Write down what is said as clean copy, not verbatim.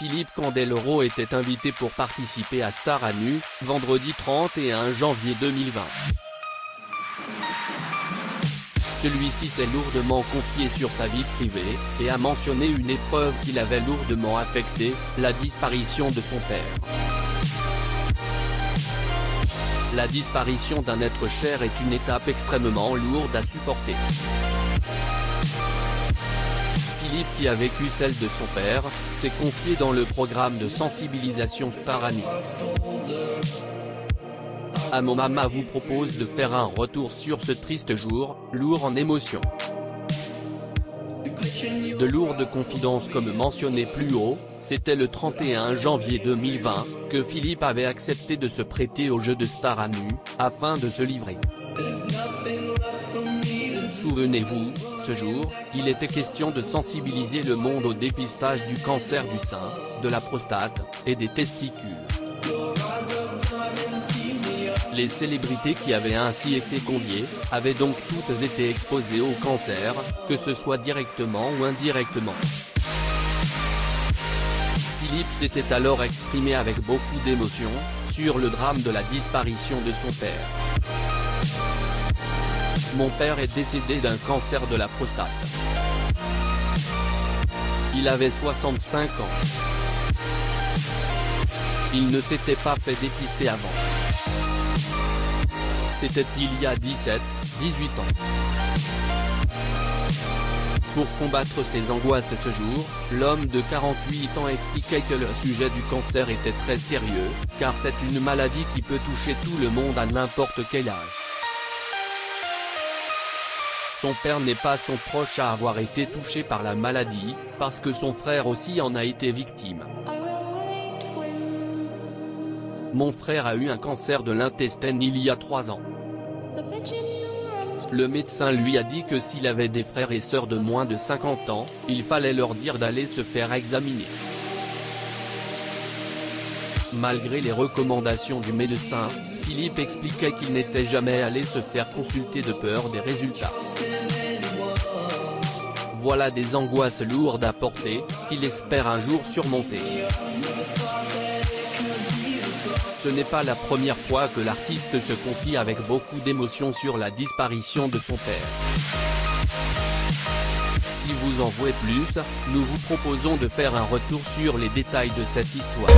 Philippe Candeloro était invité pour participer à Star à Nu, vendredi 31 janvier 2020. Celui-ci s'est lourdement confié sur sa vie privée, et a mentionné une épreuve qui l'avait lourdement affecté, la disparition de son père. La disparition d'un être cher est une étape extrêmement lourde à supporter. Philippe, qui a vécu celle de son père, s'est confié dans le programme de sensibilisation Star à Nu. Mon Mama vous propose de faire un retour sur ce triste jour, lourd en émotions. De lourdes confidences comme mentionné plus haut, c'était le 31 janvier 2020, que Philippe avait accepté de se prêter au jeu de Star à Nu, afin de se livrer. Souvenez-vous, ce jour, il était question de sensibiliser le monde au dépistage du cancer du sein, de la prostate, et des testicules. Les célébrités qui avaient ainsi été conviées, avaient donc toutes été exposées au cancer, que ce soit directement ou indirectement. Philippe s'était alors exprimé avec beaucoup d'émotion, sur le drame de la disparition de son père. Mon père est décédé d'un cancer de la prostate. Il avait 65 ans. Il ne s'était pas fait dépister avant. C'était il y a 17, 18 ans. Pour combattre ses angoisses ce jour, l'homme de 48 ans expliquait que le sujet du cancer était très sérieux, car c'est une maladie qui peut toucher tout le monde à n'importe quel âge. Son père n'est pas son proche à avoir été touché par la maladie, parce que son frère aussi en a été victime. Mon frère a eu un cancer de l'intestin il y a 3 ans. Le médecin lui a dit que s'il avait des frères et sœurs de moins de 50 ans, il fallait leur dire d'aller se faire examiner. Malgré les recommandations du médecin, Philippe expliquait qu'il n'était jamais allé se faire consulter de peur des résultats. Voilà des angoisses lourdes à porter, qu'il espère un jour surmonter. Ce n'est pas la première fois que l'artiste se confie avec beaucoup d'émotion sur la disparition de son père. Si vous en voulez plus, nous vous proposons de faire un retour sur les détails de cette histoire.